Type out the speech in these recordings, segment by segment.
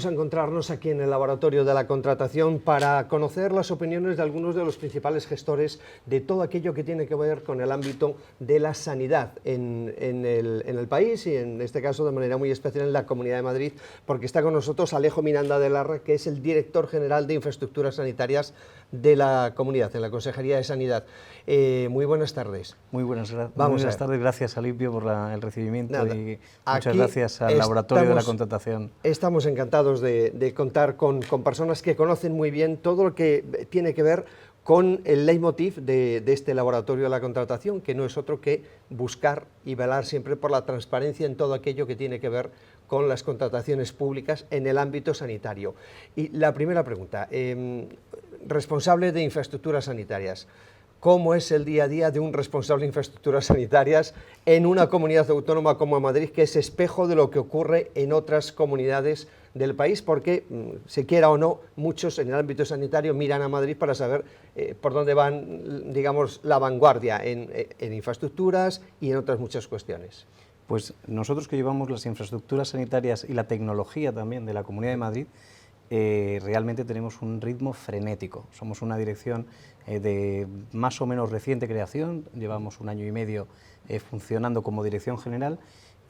a encontrarnos aquí en el Laboratorio de la Contratación para conocer las opiniones de algunos de los principales gestores de todo aquello que tiene que ver con el ámbito de la sanidad en el país y en este caso de manera muy especial en la Comunidad de Madrid, porque está con nosotros Alejo Miranda de Larra, que es el director general de Infraestructuras Sanitarias de la Comunidad, en la Consejería de Sanidad. Muy buenas tardes. Muy buenas tardes, gracias Alipio por el recibimiento y muchas gracias al Laboratorio de la Contratación. Estamos encantados de contar con personas que conocen muy bien todo lo que tiene que ver con el leitmotiv de este Laboratorio de la Contratación, que no es otro que buscar y velar siempre por la transparencia en todo aquello que tiene que ver con las contrataciones públicas en el ámbito sanitario. Y la primera pregunta, responsable de infraestructuras sanitarias, ¿cómo es el día a día de un responsable de infraestructuras sanitarias en una comunidad autónoma como Madrid, que es espejo de lo que ocurre en otras comunidades del país? Porque, se quiera o no, muchos en el ámbito sanitario miran a Madrid para saber por dónde van, digamos, la vanguardia en infraestructuras y en otras muchas cuestiones. Pues nosotros que llevamos las infraestructuras sanitarias y la tecnología también de la Comunidad de Madrid, realmente tenemos un ritmo frenético. Somos una dirección de más o menos reciente creación, llevamos 1 año y medio funcionando como dirección general,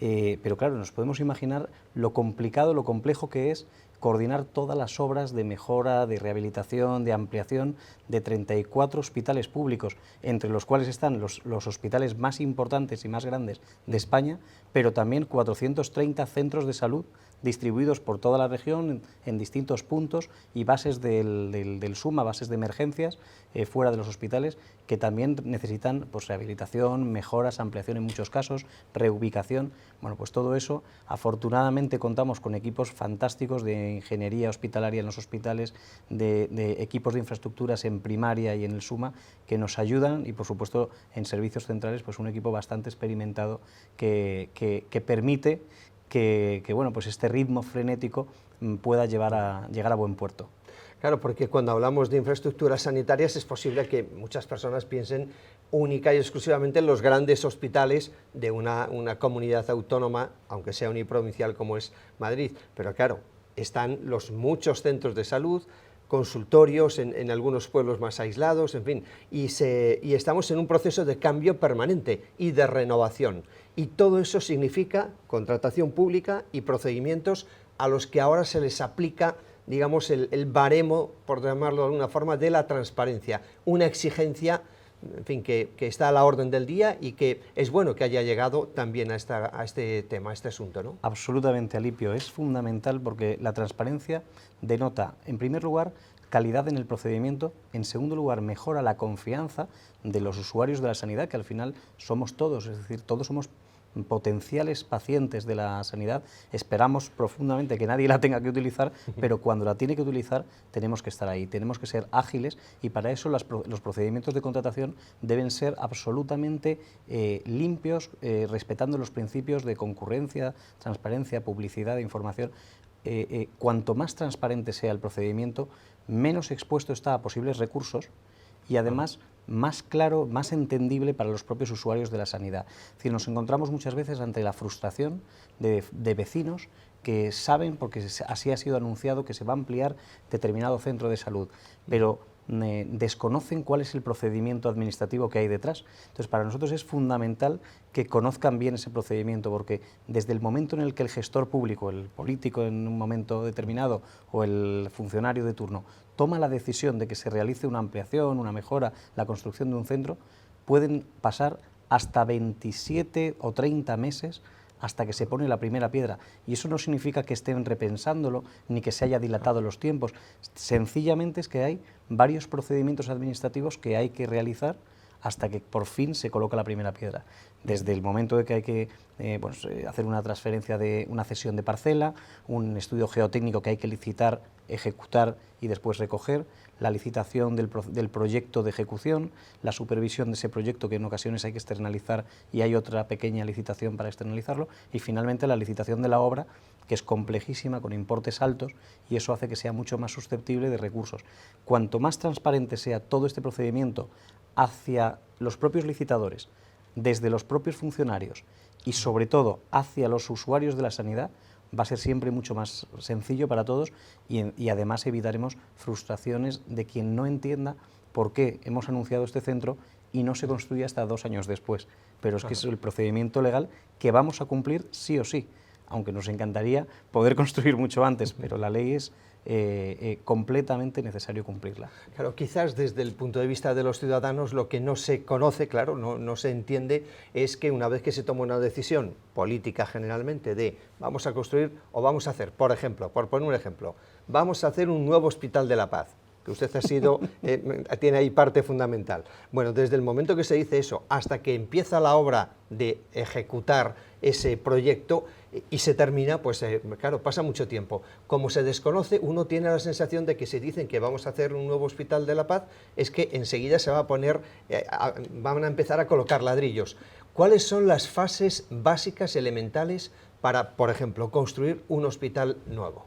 pero claro, nos podemos imaginar lo complicado, lo complejo que es coordinar todas las obras de mejora, de rehabilitación, de ampliación de 34 hospitales públicos, entre los cuales están los hospitales más importantes y más grandes de España, pero también 430 centros de salud distribuidos por toda la región en distintos puntos y bases del SUMA, bases de emergencias fuera de los hospitales, que también necesitan pues, rehabilitación, mejoras, ampliación en muchos casos, reubicación. Bueno, pues todo eso, afortunadamente contamos con equipos fantásticos de ingeniería hospitalaria en los hospitales, de equipos de infraestructuras en primaria y en el SUMA, que nos ayudan, y por supuesto en servicios centrales pues un equipo bastante experimentado que permite que bueno, pues este ritmo frenético pueda llegar a buen puerto. Claro, porque cuando hablamos de infraestructuras sanitarias es posible que muchas personas piensen única y exclusivamente en los grandes hospitales de una comunidad autónoma, aunque sea uniprovincial como es Madrid, pero claro, están los muchos centros de salud, consultorios en algunos pueblos más aislados, en fin, y estamos en un proceso de cambio permanente y de renovación, y todo eso significa contratación pública y procedimientos a los que ahora se les aplica, digamos, el baremo, por llamarlo de alguna forma, de la transparencia, una exigencia, en fin, que está a la orden del día y que es bueno que haya llegado también a este tema, a este asunto, ¿no? Absolutamente, Alipio, es fundamental porque la transparencia denota, en primer lugar, calidad en el procedimiento, en segundo lugar, mejora la confianza de los usuarios de la sanidad, que al final somos todos, es decir, todos somos potenciales pacientes de la sanidad, esperamos profundamente que nadie la tenga que utilizar, pero cuando la tiene que utilizar tenemos que estar ahí, tenemos que ser ágiles y para eso los procedimientos de contratación deben ser absolutamente limpios, respetando los principios de concurrencia, transparencia, publicidad, información. Cuanto más transparente sea el procedimiento, menos expuesto está a posibles recursos y además más claro, más entendible para los propios usuarios de la sanidad. Es decir, nos encontramos muchas veces ante la frustración de vecinos que saben, porque así ha sido anunciado, que se va a ampliar determinado centro de salud, pero desconocen cuál es el procedimiento administrativo que hay detrás. Entonces, para nosotros es fundamental que conozcan bien ese procedimiento, porque desde el momento en el que el gestor público, el político en un momento determinado o el funcionario de turno toma la decisión de que se realice una ampliación, una mejora, la construcción de un centro, pueden pasar hasta 27 o 30 meses hasta que se pone la primera piedra, y eso no significa que estén repensándolo ni que se haya dilatado los tiempos, sencillamente es que hay varios procedimientos administrativos que hay que realizar hasta que por fin se coloca la primera piedra, desde el momento de que hay que hacer una transferencia de una cesión de parcela, un estudio geotécnico que hay que licitar, ejecutar y después recoger, la licitación del proyecto de ejecución, la supervisión de ese proyecto que en ocasiones hay que externalizar y hay otra pequeña licitación para externalizarlo, y finalmente la licitación de la obra, que es complejísima, con importes altos, y eso hace que sea mucho más susceptible de recursos. Cuanto más transparente sea todo este procedimiento hacia los propios licitadores, desde los propios funcionarios y sobre todo hacia los usuarios de la sanidad, va a ser siempre mucho más sencillo para todos y además evitaremos frustraciones de quien no entienda por qué hemos anunciado este centro y no se construye hasta 2 años después. Pero es que es el procedimiento legal que vamos a cumplir sí o sí, aunque nos encantaría poder construir mucho antes, pero la ley es completamente necesario cumplirla. Claro, quizás desde el punto de vista de los ciudadanos lo que no se conoce, claro, no se entiende, es que una vez que se toma una decisión política generalmente de vamos a construir o vamos a hacer, por ejemplo, por poner un ejemplo, vamos a hacer un nuevo Hospital de la Paz, que usted ha sido, tiene ahí parte fundamental. Bueno, desde el momento que se dice eso hasta que empieza la obra de ejecutar ese proyecto y se termina, pues claro, pasa mucho tiempo. Como se desconoce, uno tiene la sensación de que si dicen que vamos a hacer un nuevo Hospital de la Paz, es que enseguida se va a poner, van a empezar a colocar ladrillos. ¿Cuáles son las fases básicas, elementales, para, por ejemplo, construir un hospital nuevo?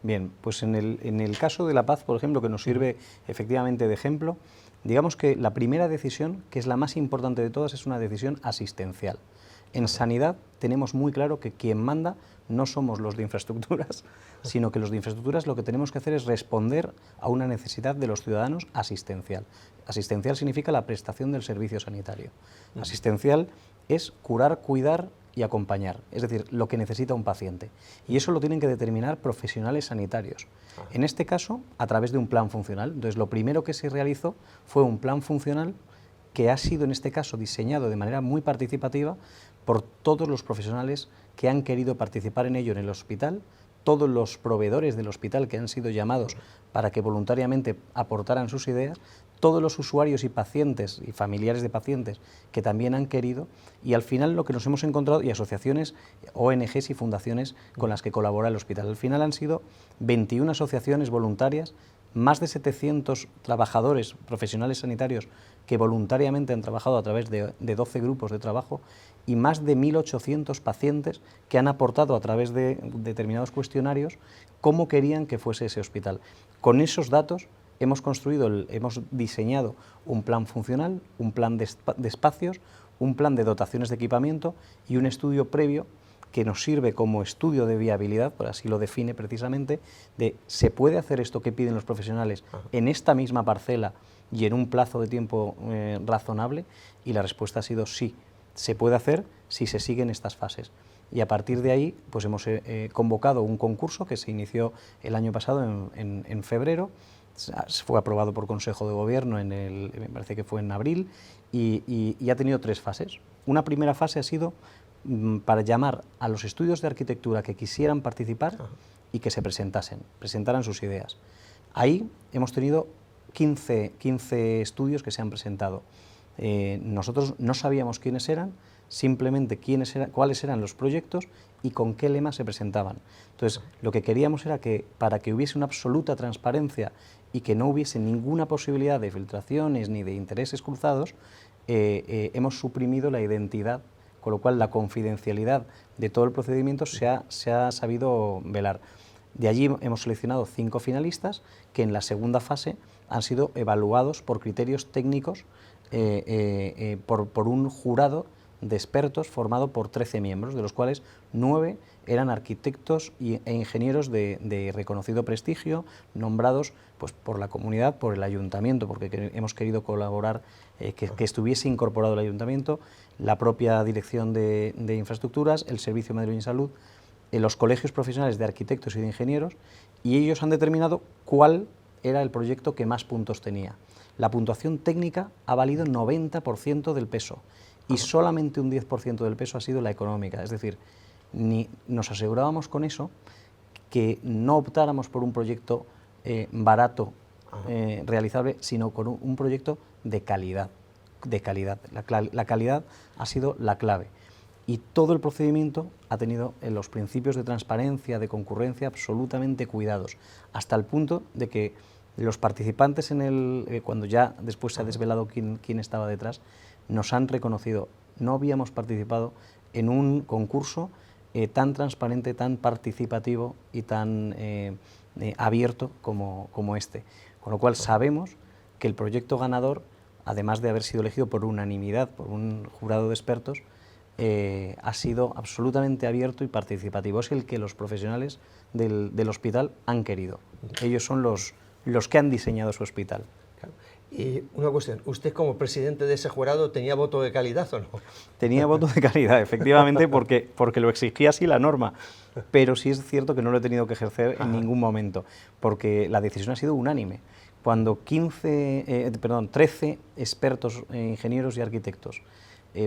Bien, pues en el caso de La Paz, por ejemplo, que nos sirve efectivamente de ejemplo, digamos que la primera decisión, que es la más importante de todas, es una decisión asistencial. En sanidad tenemos muy claro que quien manda no somos los de infraestructuras, sino que los de infraestructuras lo que tenemos que hacer es responder a una necesidad de los ciudadanos asistencial. Asistencial significa la prestación del servicio sanitario. Asistencial es curar, cuidar y acompañar, es decir, lo que necesita un paciente. Y eso lo tienen que determinar profesionales sanitarios. En este caso, a través de un plan funcional. Entonces, lo primero que se realizó fue un plan funcional que ha sido, en este caso, diseñado de manera muy participativa por todos los profesionales que han querido participar en ello en el hospital, todos los proveedores del hospital que han sido llamados para que voluntariamente aportaran sus ideas, todos los usuarios y pacientes y familiares de pacientes que también han querido, y al final lo que nos hemos encontrado, y asociaciones, ONGs y fundaciones con las que colabora el hospital. Al final han sido 21 asociaciones voluntarias, más de 700 trabajadores profesionales sanitarios que voluntariamente han trabajado a través de 12 grupos de trabajo y más de 1.800 pacientes que han aportado a través de determinados cuestionarios cómo querían que fuese ese hospital. Con esos datos hemos diseñado un plan funcional, un plan de espacios, un plan de dotaciones de equipamiento y un estudio previo que nos sirve como estudio de viabilidad, por así lo define precisamente, de ¿se puede hacer esto que piden los profesionales en esta misma parcela y en un plazo de tiempo razonable? Y la respuesta ha sido sí, se puede hacer si se siguen estas fases. Y a partir de ahí pues hemos convocado un concurso que se inició el año pasado en febrero, fue aprobado por Consejo de Gobierno, me parece que fue en abril, y ha tenido 3 fases. Una primera fase ha sido para llamar a los estudios de arquitectura que quisieran participar y que se presentaran sus ideas. Ahí hemos tenido 15 estudios que se han presentado. Nosotros no sabíamos quiénes eran, simplemente cuáles eran los proyectos y con qué lemas se presentaban. Entonces, lo que queríamos era que, para que hubiese una absoluta transparencia y que no hubiese ninguna posibilidad de filtraciones ni de intereses cruzados, hemos suprimido la identidad, con lo cual la confidencialidad de todo el procedimiento se ha sabido velar. De allí hemos seleccionado 5 finalistas que en la segunda fase han sido evaluados por criterios técnicos por un jurado de expertos formado por 13 miembros, de los cuales 9 eran arquitectos e ingenieros de reconocido prestigio, nombrados pues, por la comunidad, por el ayuntamiento, porque hemos querido colaborar, que estuviese incorporado el ayuntamiento, la propia dirección de infraestructuras, el Servicio Madrileño de Salud, los colegios profesionales de arquitectos y de ingenieros, y ellos han determinado cuál era el proyecto que más puntos tenía. La puntuación técnica ha valido 90% del peso y solamente un 10% del peso ha sido la económica, es decir, nos asegurábamos con eso que no optáramos por un proyecto barato, realizable, sino con un proyecto de calidad. La calidad ha sido la clave. Y todo el procedimiento ha tenido los principios de transparencia, de concurrencia absolutamente cuidados, hasta el punto de que los participantes cuando ya después se ha desvelado quién estaba detrás, nos han reconocido. No habíamos participado en un concurso tan transparente, tan participativo y tan abierto como este. Con lo cual sabemos que el proyecto ganador, además de haber sido elegido por unanimidad, por un jurado de expertos, ha sido absolutamente abierto y participativo. Es el que los profesionales del hospital han querido. Ellos son los que han diseñado su hospital. Claro. Y una cuestión, ¿usted como presidente de ese jurado tenía voto de calidad o no? Tenía voto de calidad, efectivamente, porque lo exigía así la norma, pero sí es cierto que no lo he tenido que ejercer en ningún momento, porque la decisión ha sido unánime. Cuando 13 expertos, ingenieros y arquitectos,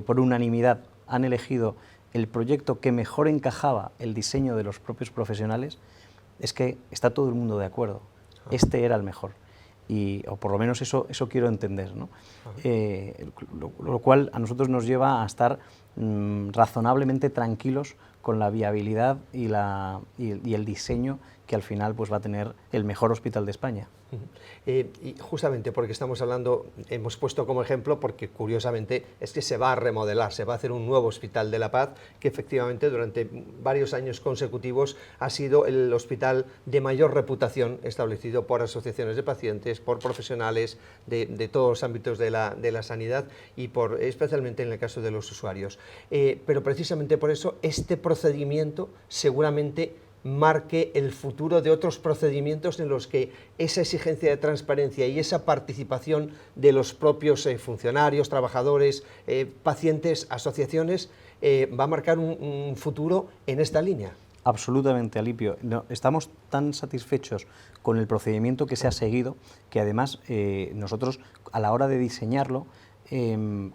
por unanimidad han elegido el proyecto que mejor encajaba el diseño de los propios profesionales, es que está todo el mundo de acuerdo. Este era el mejor. O por lo menos eso quiero entender, ¿no? Lo cual a nosotros nos lleva a estar razonablemente tranquilos con la viabilidad y el diseño que al final pues, va a tener el mejor hospital de España. Y justamente porque estamos hablando, hemos puesto como ejemplo, porque curiosamente es que se va a remodelar, se va a hacer un nuevo Hospital de la Paz, que efectivamente durante varios años consecutivos ha sido el hospital de mayor reputación, establecido por asociaciones de pacientes, por profesionales de todos los ámbitos de la sanidad y especialmente en el caso de los usuarios. Pero precisamente por eso este procedimiento seguramente marque el futuro de otros procedimientos en los que esa exigencia de transparencia y esa participación de los propios funcionarios, trabajadores, pacientes, asociaciones, va a marcar un futuro en esta línea. Absolutamente, Alipio. No, estamos tan satisfechos con el procedimiento que se ha seguido que además nosotros a la hora de diseñarlo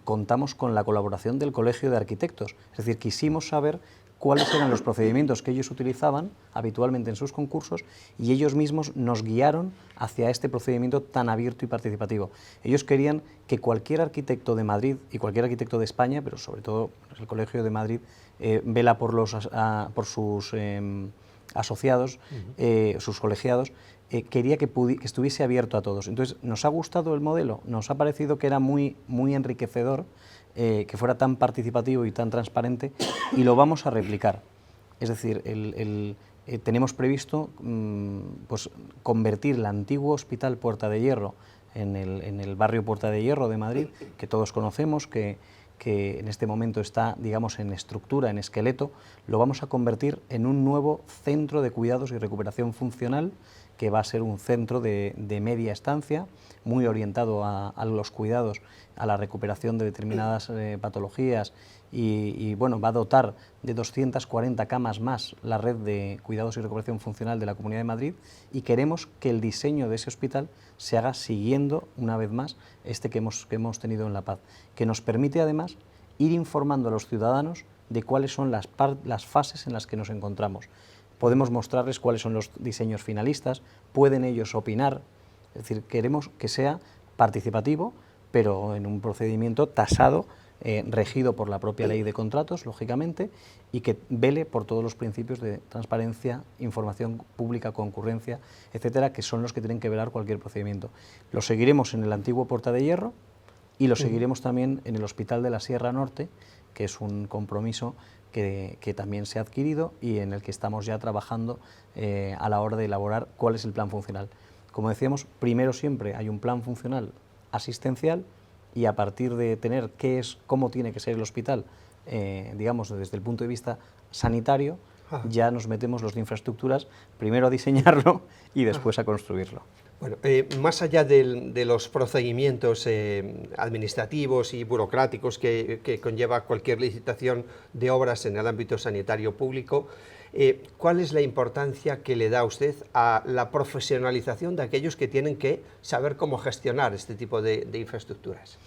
contamos con la colaboración del Colegio de Arquitectos. Es decir, quisimos saber cuáles eran los procedimientos que ellos utilizaban habitualmente en sus concursos y ellos mismos nos guiaron hacia este procedimiento tan abierto y participativo. Ellos querían que cualquier arquitecto de Madrid y cualquier arquitecto de España, pero sobre todo el Colegio de Madrid, vela por sus asociados, sus colegiados, quería que estuviese abierto a todos. Entonces, nos ha gustado el modelo, nos ha parecido que era muy enriquecedor, que fuera tan participativo y tan transparente, y lo vamos a replicar. Es decir, tenemos previsto pues, convertir el antiguo Hospital Puerta de Hierro en el barrio Puerta de Hierro de Madrid, que todos conocemos, que en este momento está, digamos, en estructura, en esqueleto, lo vamos a convertir en un nuevo centro de cuidados y recuperación funcional, que va a ser un centro de media estancia, muy orientado a los cuidados, a la recuperación de determinadas patologías y bueno, va a dotar de 240 camas más la red de cuidados y recuperación funcional de la Comunidad de Madrid, y queremos que el diseño de ese hospital se haga siguiendo, una vez más, este que hemos tenido en La Paz, que nos permite además ir informando a los ciudadanos de cuáles son las fases en las que nos encontramos. Podemos mostrarles cuáles son los diseños finalistas, pueden ellos opinar, es decir, queremos que sea participativo, pero en un procedimiento tasado, regido por la propia ley de contratos, lógicamente, y que vele por todos los principios de transparencia, información pública, concurrencia, etcétera, que son los que tienen que velar cualquier procedimiento. Lo seguiremos en el antiguo Puerta de Hierro y lo seguiremos también en el Hospital de la Sierra Norte, que es un compromiso que también se ha adquirido y en el que estamos ya trabajando a la hora de elaborar cuál es el plan funcional. Como decíamos, primero siempre hay un plan funcional asistencial, y a partir de tener cómo tiene que ser el hospital, digamos, desde el punto de vista sanitario, ya nos metemos los de infraestructuras, primero a diseñarlo y después a construirlo. Bueno, más allá de los procedimientos administrativos y burocráticos que conlleva cualquier licitación de obras en el ámbito sanitario público, ¿cuál es la importancia que le da usted a la profesionalización de aquellos que tienen que saber cómo gestionar este tipo de infraestructuras?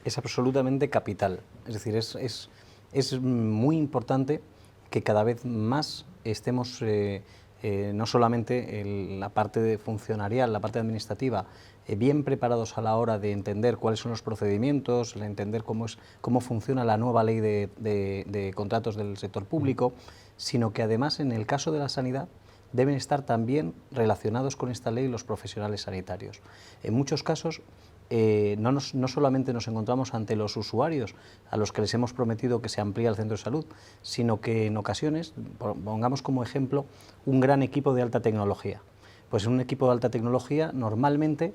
Es absolutamente capital. Es decir, es muy importante que cada vez más estemos no solamente en la parte funcionarial, la parte administrativa, bien preparados a la hora de entender cuáles son los procedimientos, de entender cómo funciona la nueva ley de contratos del sector público, sino que además en el caso de la sanidad deben estar también relacionados con esta ley los profesionales sanitarios. En muchos casos no solamente nos encontramos ante los usuarios a los que les hemos prometido que se amplía el centro de salud, sino que en ocasiones, pongamos como ejemplo, un gran equipo de alta tecnología, Pues en un equipo de alta tecnología, normalmente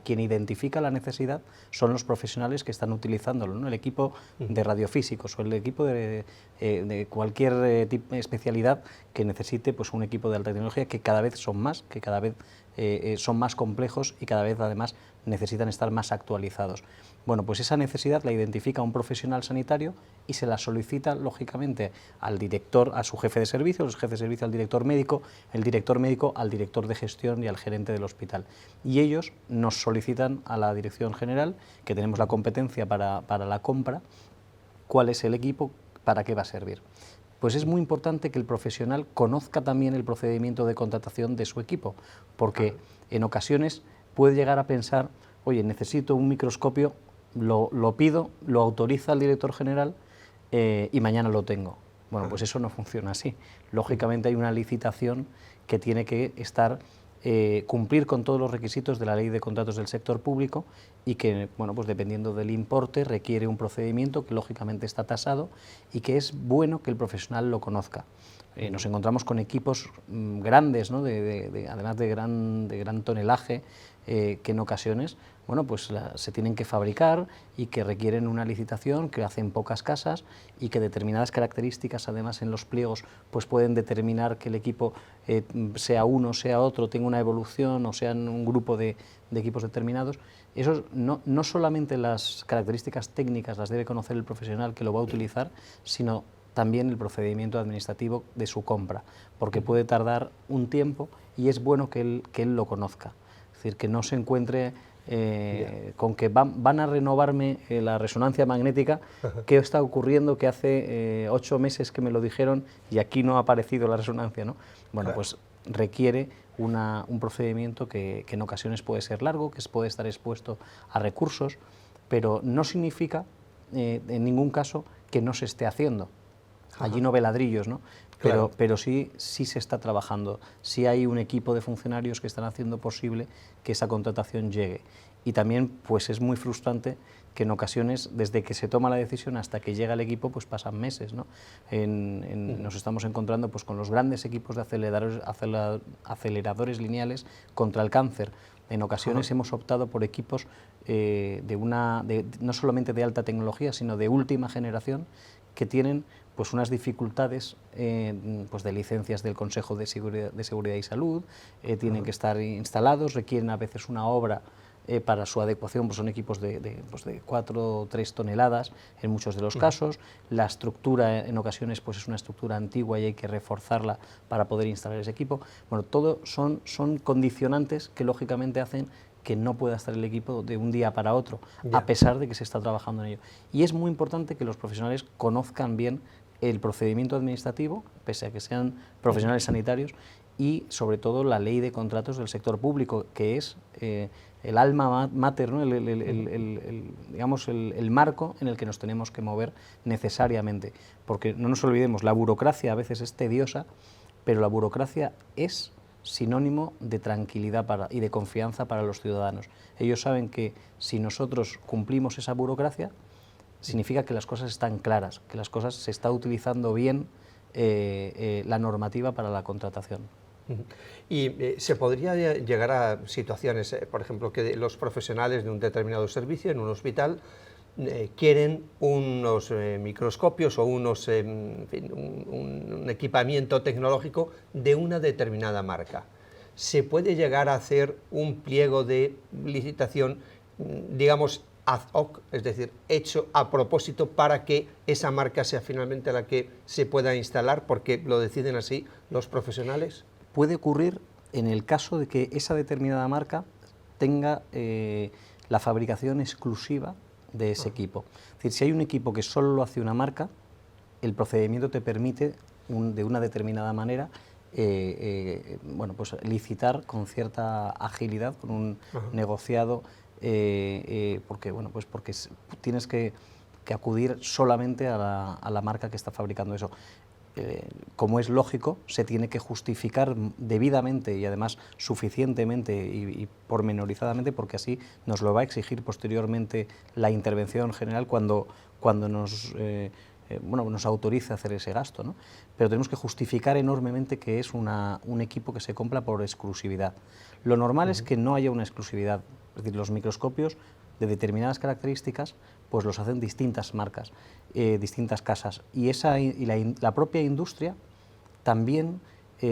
quien identifica la necesidad son los profesionales que están utilizándolo, ¿no? El equipo de radiofísicos o el equipo de cualquier especialidad que necesite pues, un equipo de alta tecnología, que cada vez son más, que cada vez son más complejos y cada vez además necesitan estar más actualizados. Bueno, pues esa necesidad la identifica un profesional sanitario y se la solicita, lógicamente, al director, a su jefe de servicio, el jefe de servicio al director médico, el director médico al director de gestión y al gerente del hospital. Y ellos nos solicitan a la dirección general, que tenemos la competencia para la compra, cuál es el equipo, para qué va a servir. Pues es muy importante que el profesional conozca también el procedimiento de contratación de su equipo, porque en ocasiones puede llegar a pensar, oye, necesito un microscopio, lo pido, lo autoriza el director general y mañana lo tengo. Bueno, pues eso no funciona así. Lógicamente hay una licitación que tiene que cumplir con todos los requisitos de la Ley de Contratos del Sector Público y que, bueno, pues dependiendo del importe, requiere un procedimiento que lógicamente está tasado y que es bueno que el profesional lo conozca. Nos encontramos con equipos grandes, ¿no? Además de gran tonelaje, que en ocasiones bueno, pues se tienen que fabricar y que requieren una licitación, que hacen pocas casas y que determinadas características, además en los pliegos, pues pueden determinar que el equipo sea uno, sea otro, tenga una evolución o sean un grupo de equipos determinados. Eso no solamente las características técnicas las debe conocer el profesional que lo va a utilizar, sino también el procedimiento administrativo de su compra, porque puede tardar un tiempo y es bueno que él lo conozca. Es decir, que no se encuentre con que van a renovarme la resonancia magnética. ¿Qué está ocurriendo? Que hace 8 meses que me lo dijeron y aquí no ha aparecido la resonancia, ¿no? Bueno, pues requiere un procedimiento que en ocasiones puede ser largo, que puede estar expuesto a recursos, pero no significa en ningún caso que no se esté haciendo. Allí no ve ladrillos, ¿no? Pero sí se está trabajando, sí hay un equipo de funcionarios que están haciendo posible que esa contratación llegue. Y también pues es muy frustrante que en ocasiones, desde que se toma la decisión hasta que llega el equipo, pues pasan meses, ¿no? Nos estamos encontrando pues con los grandes equipos de aceleradores lineales contra el cáncer. En ocasiones hemos optado por equipos no solamente de alta tecnología, sino de última generación, que tienen pues unas dificultades pues de licencias del Consejo de Seguridad y Salud, tienen que estar instalados, requieren a veces una obra para su adecuación, pues son equipos de 4 o 3 toneladas en muchos de los casos. La estructura en ocasiones pues es una estructura antigua y hay que reforzarla para poder instalar ese equipo. Bueno, todo son condicionantes que lógicamente hacen que no pueda estar el equipo de un día para otro, a pesar de que se está trabajando en ello. Y es muy importante que los profesionales conozcan bien el procedimiento administrativo, pese a que sean profesionales sanitarios, y sobre todo la Ley de Contratos del Sector Público, que es el alma mater, ¿no? Digamos el marco en el que nos tenemos que mover necesariamente. Porque no nos olvidemos, la burocracia a veces es tediosa, pero la burocracia es sinónimo de tranquilidad y de confianza para los ciudadanos. Ellos saben que si nosotros cumplimos esa burocracia, significa que las cosas están claras, que las cosas se está utilizando bien la normativa para la contratación. Y se podría llegar a situaciones, por ejemplo, que los profesionales de un determinado servicio en un hospital quieren unos microscopios o un equipamiento tecnológico de una determinada marca. ¿Se puede llegar a hacer un pliego de licitación, digamos, ad hoc, es decir, hecho a propósito para que esa marca sea finalmente la que se pueda instalar, porque lo deciden así los profesionales? Puede ocurrir en el caso de que esa determinada marca tenga la fabricación exclusiva de ese equipo. Es decir, si hay un equipo que solo lo hace una marca, el procedimiento te permite de una determinada manera bueno, pues licitar con cierta agilidad, con un negociado, porque, bueno, pues porque tienes que acudir solamente a la marca que está fabricando eso. Como es lógico, se tiene que justificar debidamente y además suficientemente y pormenorizadamente, porque así nos lo va a exigir posteriormente la intervención general cuando nos bueno, nos autorice a hacer ese gasto, ¿no? Pero tenemos que justificar enormemente que es un equipo que se compra por exclusividad. Lo normal es que no haya una exclusividad, es decir, los microscopios de determinadas características pues los hacen distintas marcas, distintas casas, y la propia industria también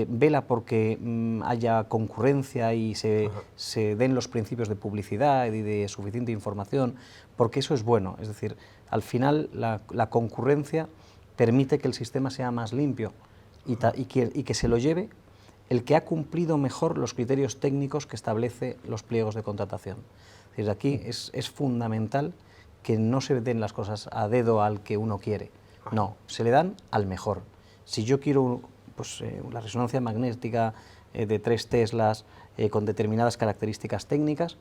vela porque haya concurrencia y se den los principios de publicidad y de suficiente información, porque eso es bueno. Es decir, al final la concurrencia permite que el sistema sea más limpio y que se lo lleve el que ha cumplido mejor los criterios técnicos que establece los pliegos de contratación. Es decir, aquí es fundamental que no se den las cosas a dedo al que uno quiere, no, se le dan al mejor. Si yo quiero pues, la resonancia magnética de 3 teslas con determinadas características técnicas,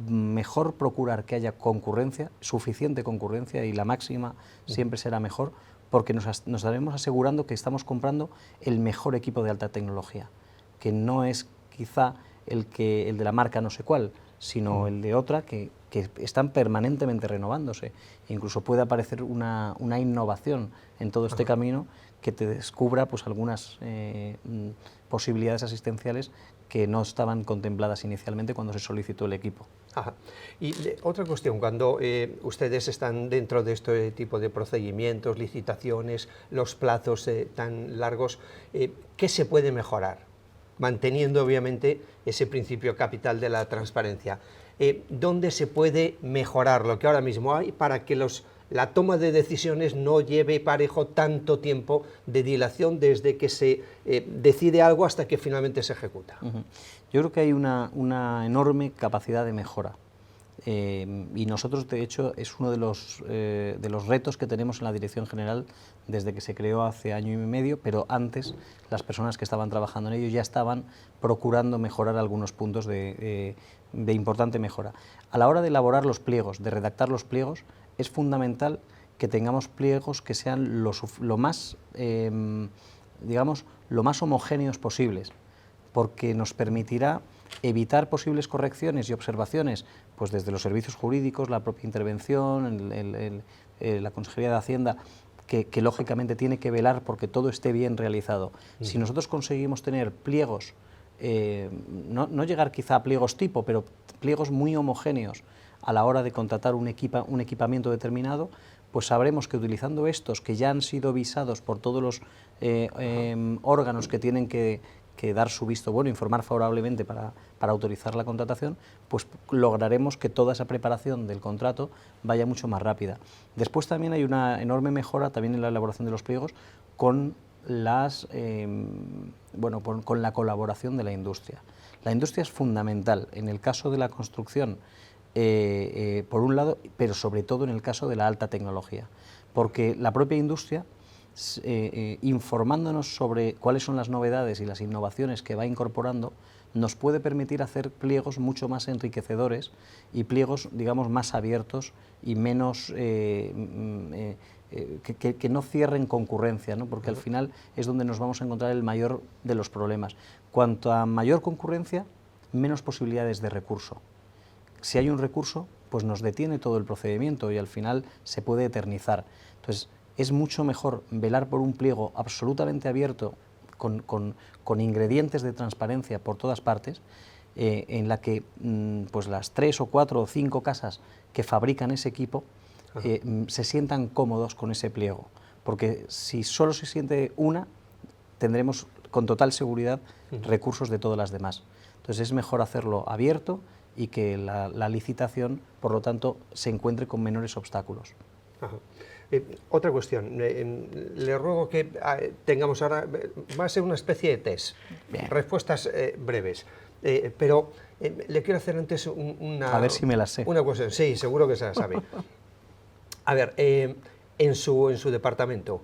mejor procurar que haya concurrencia, suficiente concurrencia, y la máxima siempre será mejor, porque nos estaremos asegurando que estamos comprando el mejor equipo de alta tecnología, que no es quizá el de la marca no sé cuál, sino el de otra que están permanentemente renovándose. Incluso puede aparecer una innovación en todo este camino que te descubra pues, algunas posibilidades asistenciales que no estaban contempladas inicialmente cuando se solicitó el equipo. Ajá. Y otra cuestión, cuando ustedes están dentro de este tipo de procedimientos, licitaciones, los plazos tan largos, ¿qué se puede mejorar? Manteniendo obviamente ese principio capital de la transparencia. ¿Dónde se puede mejorar lo que ahora mismo hay para que la toma de decisiones no lleve parejo tanto tiempo de dilación desde que se decide algo hasta que finalmente se ejecuta? Yo creo que hay una enorme capacidad de mejora. Y nosotros, de hecho, es uno de los retos que tenemos en la Dirección General desde que se creó hace año y medio, pero antes las personas que estaban trabajando en ello ya estaban procurando mejorar algunos puntos de importante mejora. A la hora de elaborar los pliegos, de redactar los pliegos, es fundamental que tengamos pliegos que sean lo más homogéneos posibles, porque nos permitirá evitar posibles correcciones y observaciones pues desde los servicios jurídicos, la propia intervención, la Consejería de Hacienda, que lógicamente tiene que velar porque todo esté bien realizado. Si nosotros conseguimos tener pliegos, no llegar quizá a pliegos tipo, pero pliegos muy homogéneos a la hora de contratar un equipamiento determinado, pues sabremos que utilizando estos que ya han sido visados por todos los órganos que tienen que dar su visto bueno, informar favorablemente para autorizar la contratación, pues lograremos que toda esa preparación del contrato vaya mucho más rápida. Después también hay una enorme mejora también en la elaboración de los pliegos con con la colaboración de la industria. La industria es fundamental en el caso de la construcción, por un lado, pero sobre todo en el caso de la alta tecnología, porque la propia industria, informándonos sobre cuáles son las novedades y las innovaciones que va incorporando, nos puede permitir hacer pliegos mucho más enriquecedores y pliegos, digamos, más abiertos y menos que no cierren concurrencia, ¿no? Porque al final es donde nos vamos a encontrar el mayor de los problemas. Cuanto a mayor concurrencia, menos posibilidades de recurso. Si hay un recurso, pues nos detiene todo el procedimiento y al final se puede eternizar. Entonces, es mucho mejor velar por un pliego absolutamente abierto, con ingredientes de transparencia por todas partes, en la que pues las 3 o 4 o 5 casas que fabrican ese equipo se sientan cómodos con ese pliego, porque si solo se siente una, tendremos con total seguridad recursos de todas las demás. Entonces es mejor hacerlo abierto y que la licitación, por lo tanto, se encuentre con menores obstáculos. Ajá. Otra cuestión, le ruego que tengamos ahora, va a ser una especie de test, respuestas breves, pero le quiero hacer antes A ver si me las sé. Una cuestión, sí, seguro que se la sabe. A ver, en su departamento,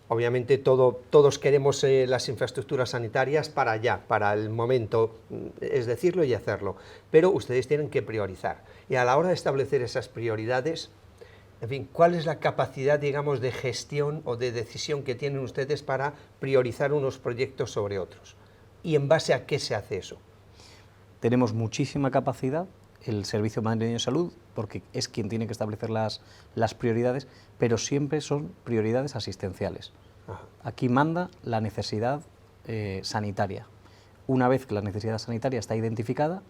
obviamente todos queremos las infraestructuras sanitarias para ya, para el momento, es decirlo y hacerlo, pero ustedes tienen que priorizar, y a la hora de establecer esas prioridades, en fin, ¿cuál es la capacidad, digamos, de gestión o de decisión que tienen ustedes para priorizar unos proyectos sobre otros? ¿Y en base a qué se hace eso? Tenemos muchísima capacidad. El Servicio Madrileño de Salud porque es quien tiene que establecer las prioridades, pero siempre son prioridades asistenciales. Ajá. Aquí manda la necesidad sanitaria. Una vez que la necesidad sanitaria está identificada,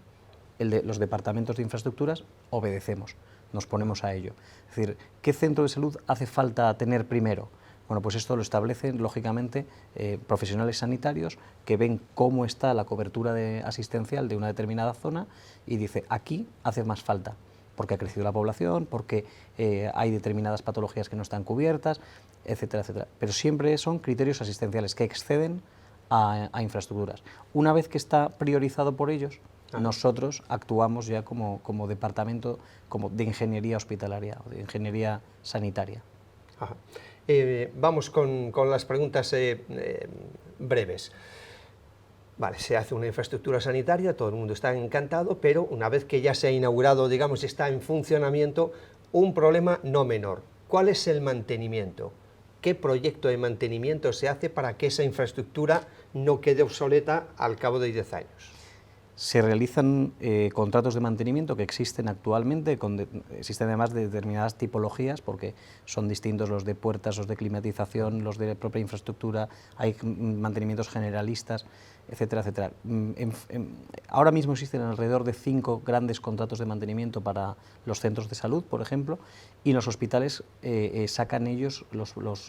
los departamentos de infraestructuras obedecemos, nos ponemos a ello. Es decir, ¿qué centro de salud hace falta tener primero? Bueno, pues esto lo establecen, lógicamente, profesionales sanitarios que ven cómo está la cobertura asistencial de una determinada zona y dice, aquí hace más falta, porque ha crecido la población, porque hay determinadas patologías que no están cubiertas, etcétera, etcétera. Pero siempre son criterios asistenciales que exceden a infraestructuras. Una vez que está priorizado por ellos, nosotros actuamos ya como departamento de ingeniería hospitalaria o de ingeniería sanitaria. Ajá. Vamos con las preguntas breves. Vale, se hace una infraestructura sanitaria, todo el mundo está encantado, pero una vez que ya se ha inaugurado, digamos, está en funcionamiento, un problema no menor. ¿Cuál es el mantenimiento? ¿Qué proyecto de mantenimiento se hace para que esa infraestructura no quede obsoleta al cabo de 10 años? Se realizan contratos de mantenimiento que existen actualmente, existen además de determinadas tipologías, porque son distintos los de puertas, los de climatización, los de propia infraestructura, hay mantenimientos generalistas, etcétera, etcétera. Ahora mismo existen alrededor de 5 grandes contratos de mantenimiento para los centros de salud, por ejemplo, y los hospitales sacan ellos,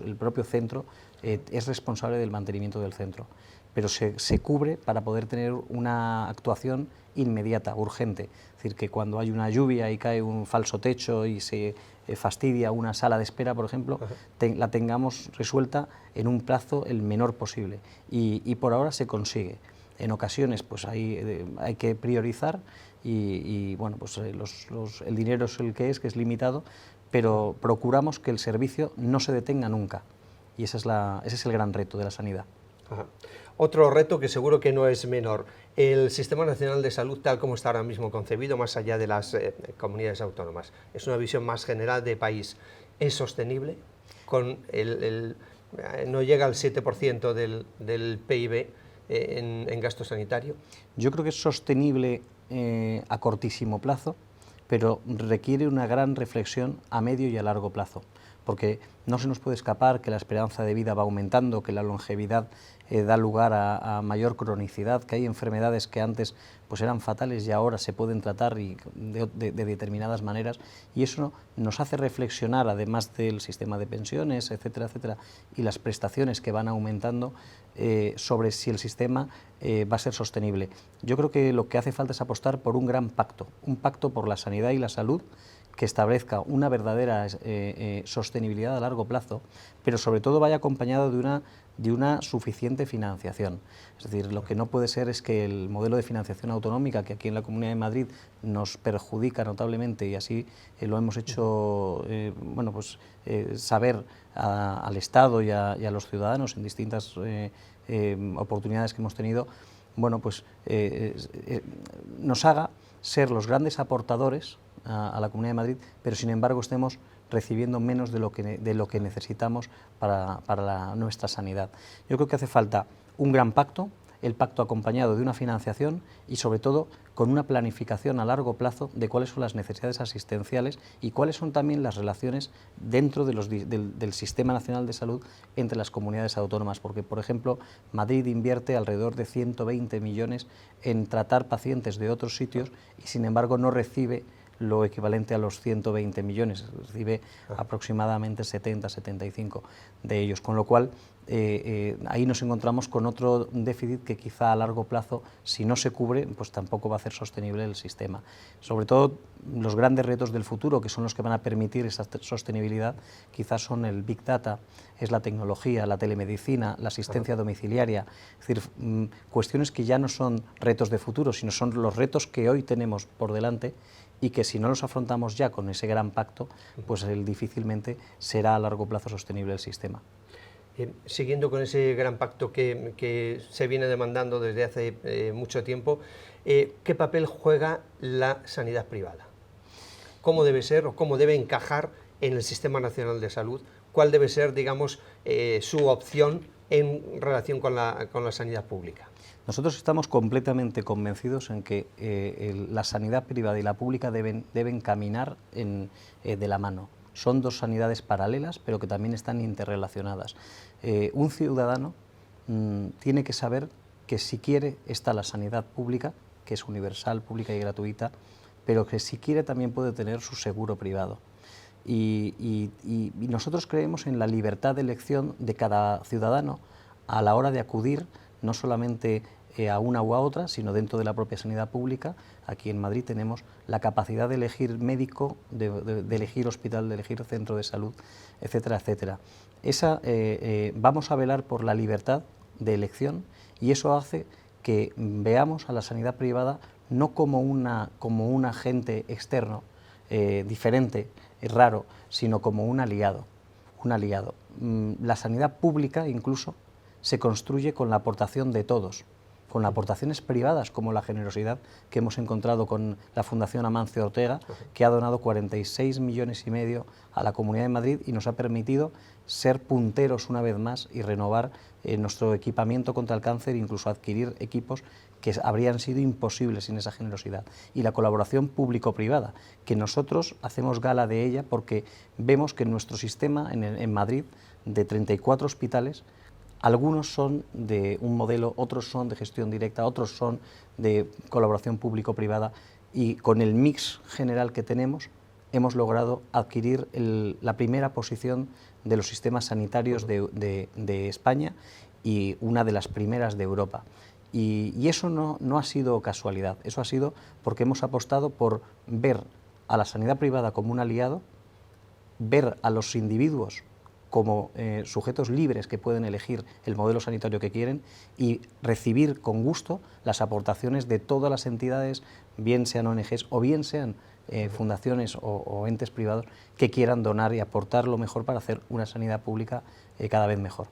el propio centro es responsable del mantenimiento del centro, pero se cubre para poder tener una actuación inmediata, urgente. Es decir, que cuando hay una lluvia y cae un falso techo y se fastidia una sala de espera, por ejemplo, la tengamos resuelta en un plazo el menor posible. Y por ahora se consigue. En ocasiones pues hay que priorizar y bueno, pues el dinero es el que es limitado, pero procuramos que el servicio no se detenga nunca. Y ese es el gran reto de la sanidad. Ajá. Otro reto que seguro que no es menor, el Sistema Nacional de Salud tal como está ahora mismo concebido, más allá de las comunidades autónomas, es una visión más general de país, ¿es sostenible? ¿No llega al 7% del PIB en gasto sanitario? Yo creo que es sostenible a cortísimo plazo, pero requiere una gran reflexión a medio y a largo plazo, porque no se nos puede escapar que la esperanza de vida va aumentando, que la longevidad da lugar a mayor cronicidad, que hay enfermedades que antes pues eran fatales y ahora se pueden tratar de determinadas maneras, y eso nos hace reflexionar, además del sistema de pensiones, etcétera, etcétera, y las prestaciones que van aumentando, sobre si el sistema va a ser sostenible. Yo creo que lo que hace falta es apostar por un gran pacto, un pacto por la sanidad y la salud, que establezca una verdadera sostenibilidad a largo plazo, pero sobre todo vaya acompañado de una suficiente financiación. Es decir, lo que no puede ser es que el modelo de financiación autonómica, que aquí en la Comunidad de Madrid nos perjudica notablemente, y así lo hemos hecho saber al Estado y a los ciudadanos en distintas oportunidades que hemos tenido, bueno, pues nos haga ser los grandes aportadores a la Comunidad de Madrid, pero sin embargo estemos recibiendo menos de lo que necesitamos para nuestra sanidad. Yo creo que hace falta un gran pacto, el pacto acompañado de una financiación y sobre todo con una planificación a largo plazo de cuáles son las necesidades asistenciales y cuáles son también las relaciones dentro del Sistema Nacional de Salud entre las comunidades autónomas, porque por ejemplo Madrid invierte alrededor de 120 millones en tratar pacientes de otros sitios y sin embargo no recibe lo equivalente a los 120 millones, recibe aproximadamente 70, 75 de ellos, con lo cual ahí nos encontramos con otro déficit que quizá a largo plazo, si no se cubre, pues tampoco va a hacer sostenible el sistema. Sobre todo los grandes retos del futuro, que son los que van a permitir esa sostenibilidad, quizás son el Big Data, es la tecnología, la telemedicina, la asistencia domiciliaria, es decir, cuestiones que ya no son retos de futuro, sino son los retos que hoy tenemos por delante y que si no los afrontamos ya con ese gran pacto, pues difícilmente será a largo plazo sostenible el sistema. Siguiendo con ese gran pacto que se viene demandando desde hace mucho tiempo, ¿qué papel juega la sanidad privada? ¿Cómo debe ser o cómo debe encajar en el Sistema Nacional de Salud? ¿Cuál debe ser, digamos, su opción en relación con la sanidad pública? Nosotros estamos completamente convencidos en que la sanidad privada y la pública deben caminar de la mano. Son dos sanidades paralelas, pero que también están interrelacionadas. Un ciudadano tiene que saber que si quiere está la sanidad pública, que es universal, pública y gratuita, pero que si quiere también puede tener su seguro privado. Y nosotros creemos en la libertad de elección de cada ciudadano a la hora de acudir no solamente a una u a otra, sino dentro de la propia sanidad pública. Aquí en Madrid tenemos la capacidad de elegir médico, de elegir hospital, de elegir centro de salud, etcétera, etcétera. Vamos a velar por la libertad de elección y eso hace que veamos a la sanidad privada no como un agente externo, diferente, raro, sino como un aliado. La sanidad pública incluso se construye con la aportación de todos, con aportaciones privadas como la generosidad que hemos encontrado con la Fundación Amancio Ortega, que ha donado 46,5 millones a la Comunidad de Madrid y nos ha permitido ser punteros una vez más y renovar nuestro equipamiento contra el cáncer, incluso adquirir equipos que habrían sido imposibles sin esa generosidad. Y la colaboración público-privada, que nosotros hacemos gala de ella porque vemos que en nuestro sistema, en Madrid, de 34 hospitales, algunos son de un modelo, otros son de gestión directa, otros son de colaboración público-privada y con el mix general que tenemos hemos logrado adquirir la primera posición de los sistemas sanitarios de España y una de las primeras de Europa. Y eso no ha sido casualidad, eso ha sido porque hemos apostado por ver a la sanidad privada como un aliado, ver a los individuos como sujetos libres que pueden elegir el modelo sanitario que quieren y recibir con gusto las aportaciones de todas las entidades, bien sean ONGs o bien sean fundaciones o entes privados que quieran donar y aportar lo mejor para hacer una sanidad pública cada vez mejor.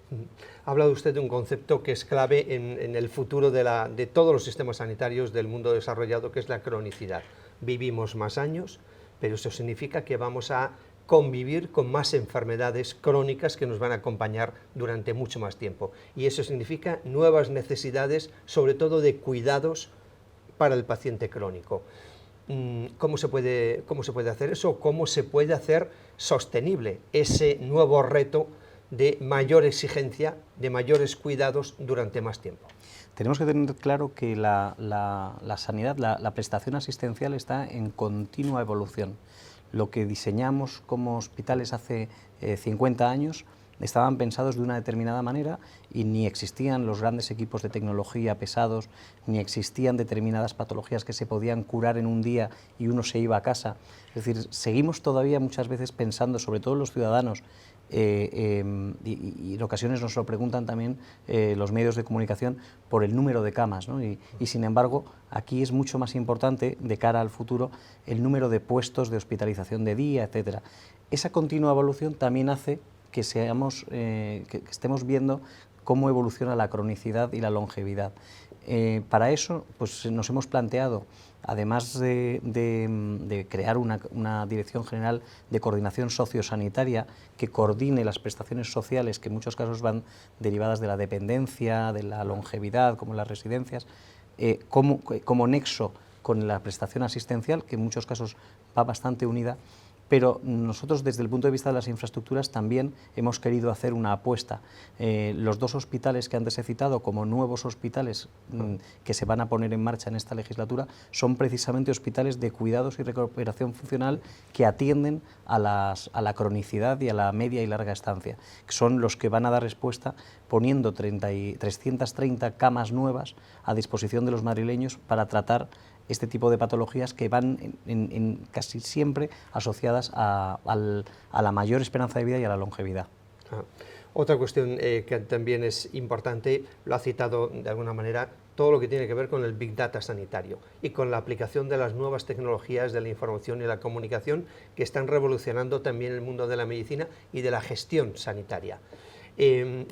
Ha hablado usted de un concepto que es clave en el futuro de todos los sistemas sanitarios del mundo desarrollado, que es la cronicidad. Vivimos más años, pero eso significa que vamos a convivir con más enfermedades crónicas que nos van a acompañar durante mucho más tiempo. Y eso significa nuevas necesidades, sobre todo de cuidados para el paciente crónico. ¿Cómo se puede hacer eso? ¿Cómo se puede hacer sostenible ese nuevo reto de mayor exigencia, de mayores cuidados durante más tiempo? Tenemos que tener claro que la sanidad, la prestación asistencial está en continua evolución. Lo que diseñamos como hospitales hace 50 años estaban pensados de una determinada manera y ni existían los grandes equipos de tecnología pesados, ni existían determinadas patologías que se podían curar en un día y uno se iba a casa. Es decir, seguimos todavía muchas veces pensando, sobre todo los ciudadanos, y en ocasiones nos lo preguntan también los medios de comunicación por el número de camas, ¿no? Y sin embargo aquí es mucho más importante de cara al futuro el número de puestos de hospitalización de día, etcétera. Esa continua evolución también hace que estemos viendo cómo evoluciona la cronicidad y la longevidad. Para eso pues, nos hemos planteado, además de crear una Dirección General de Coordinación Sociosanitaria que coordine las prestaciones sociales que en muchos casos van derivadas de la dependencia, de la longevidad, como las residencias, como nexo con la prestación asistencial, que en muchos casos va bastante unida. Pero nosotros desde el punto de vista de las infraestructuras también hemos querido hacer una apuesta. Los dos hospitales que antes he citado como nuevos hospitales que se van a poner en marcha en esta legislatura son precisamente hospitales de cuidados y recuperación funcional que atienden a la cronicidad y a la media y larga estancia, que son los que van a dar respuesta poniendo 330 camas nuevas a disposición de los madrileños para tratar este tipo de patologías que van casi siempre asociadas a la mayor esperanza de vida y a la longevidad. Otra cuestión que también es importante, lo ha citado de alguna manera, todo lo que tiene que ver con el Big Data sanitario y con la aplicación de las nuevas tecnologías de la información y la comunicación que están revolucionando también el mundo de la medicina y de la gestión sanitaria.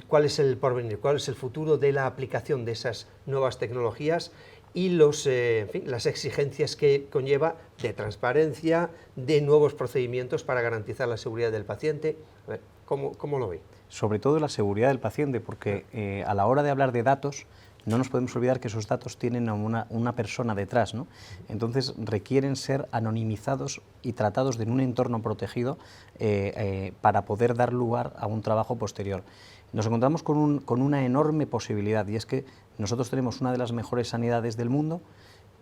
¿Cuál es el porvenir? ¿Cuál es el futuro de la aplicación de esas nuevas tecnologías y las exigencias que conlleva de transparencia, de nuevos procedimientos para garantizar la seguridad del paciente? A ver, ¿cómo lo ve? Sobre todo la seguridad del paciente, porque a la hora de hablar de datos, no nos podemos olvidar que esos datos tienen a una persona detrás, ¿no? Entonces requieren ser anonimizados y tratados en un entorno protegido para poder dar lugar a un trabajo posterior. Nos encontramos con una enorme posibilidad, y es que nosotros tenemos una de las mejores sanidades del mundo,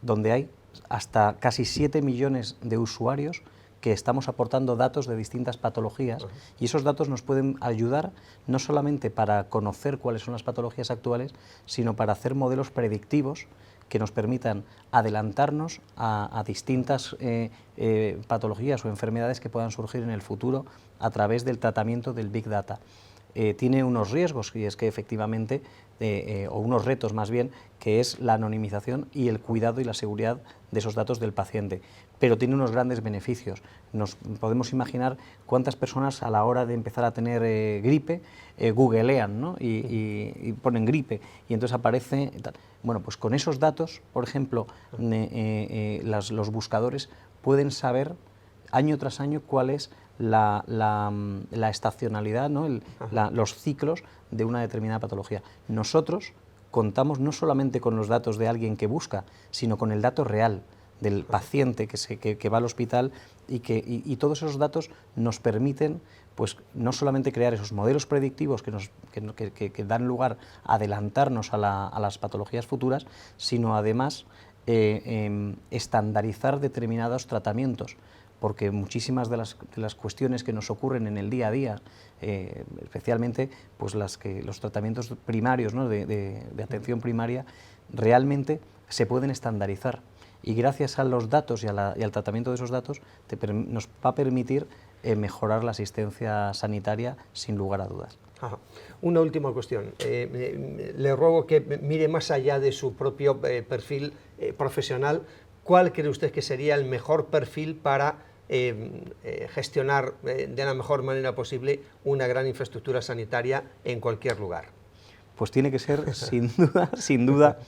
donde hay hasta casi 7 millones de usuarios que estamos aportando datos de distintas patologías, y esos datos nos pueden ayudar no solamente para conocer cuáles son las patologías actuales, sino para hacer modelos predictivos que nos permitan adelantarnos a distintas patologías o enfermedades que puedan surgir en el futuro a través del tratamiento del Big Data. Tiene unos riesgos, y es que efectivamente, o unos retos más bien, que es la anonimización y el cuidado y la seguridad de esos datos del paciente, pero tiene unos grandes beneficios. Nos podemos imaginar cuántas personas a la hora de empezar a tener gripe googlean, ¿no? y ponen gripe, y entonces aparece tal. Bueno, pues con esos datos, por ejemplo, los buscadores pueden saber año tras año cuál es la estacionalidad, ¿no? Los ciclos de una determinada patología. Nosotros contamos no solamente con los datos de alguien que busca, sino con el dato real del paciente que va al hospital, y todos esos datos nos permiten, pues, no solamente crear esos modelos predictivos que dan lugar a adelantarnos a las patologías futuras, sino además estandarizar determinados tratamientos, porque muchísimas de las cuestiones que nos ocurren en el día a día, especialmente pues los tratamientos primarios, ¿no? de atención primaria, realmente se pueden estandarizar, y gracias a los datos y al tratamiento de esos datos nos va a permitir mejorar la asistencia sanitaria sin lugar a dudas. Ajá. Una última cuestión. Le ruego que mire más allá de su propio perfil profesional. ¿Cuál cree usted que sería el mejor perfil para gestionar de la mejor manera posible una gran infraestructura sanitaria en cualquier lugar? Pues tiene que ser, sin duda,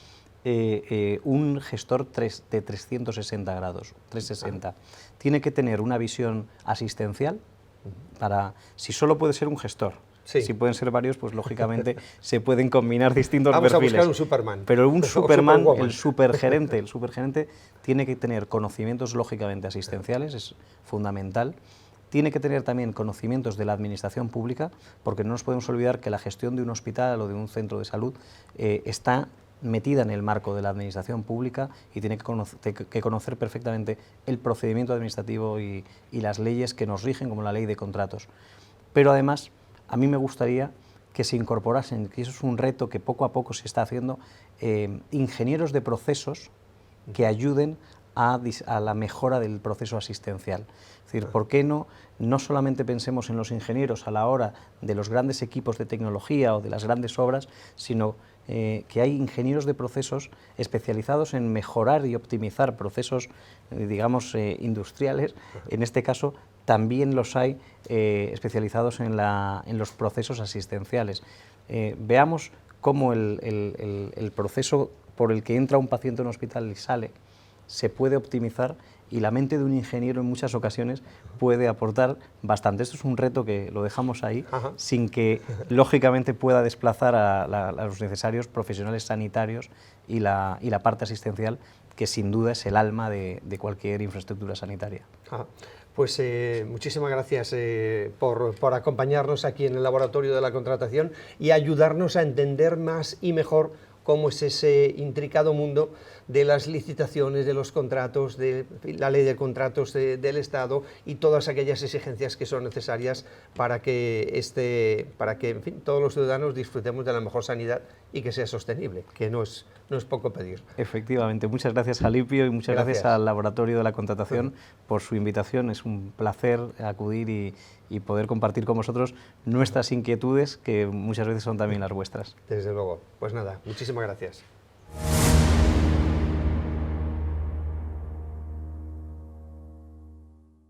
un gestor de 360 grados, 360. Tiene que tener una visión asistencial si solo puede ser un gestor. Sí. Si pueden ser varios, pues lógicamente se pueden combinar distintos perfiles. Vamos a buscar un Superman. Pero un Superman, el supergerente tiene que tener conocimientos lógicamente asistenciales, es fundamental. Tiene que tener también conocimientos de la administración pública, porque no nos podemos olvidar que la gestión de un hospital o de un centro de salud está metida en el marco de la administración pública, y tiene que conocer perfectamente el procedimiento administrativo y las leyes que nos rigen, como la ley de contratos. Pero además, a mí me gustaría que se incorporasen, que eso es un reto que poco a poco se está haciendo, ingenieros de procesos que ayuden a la mejora del proceso asistencial. Es decir, ¿por qué no solamente pensemos en los ingenieros a la hora de los grandes equipos de tecnología o de las grandes obras, sino que hay ingenieros de procesos especializados en mejorar y optimizar procesos, digamos, industriales? En este caso, también los hay especializados en los procesos asistenciales. Veamos cómo el proceso por el que entra un paciente en un hospital y sale se puede optimizar, y la mente de un ingeniero en muchas ocasiones puede aportar bastante. Esto es un reto que lo dejamos ahí, sin que lógicamente pueda desplazar a los necesarios profesionales sanitarios y la parte asistencial, que sin duda es el alma de cualquier infraestructura sanitaria. Pues muchísimas gracias por acompañarnos aquí en el Laboratorio de la Contratación y ayudarnos a entender más y mejor cómo es ese intricado mundo de las licitaciones, de los contratos, de la ley de contratos del Estado y todas aquellas exigencias que son necesarias para que, en fin, todos los ciudadanos disfrutemos de la mejor sanidad y que sea sostenible, que no es poco pedir. Efectivamente, muchas gracias a Alipio y muchas gracias al Laboratorio de la Contratación por su invitación. Es un placer acudir y poder compartir con vosotros nuestras inquietudes, que muchas veces son también las vuestras. Desde luego. Pues nada, muchísimas gracias.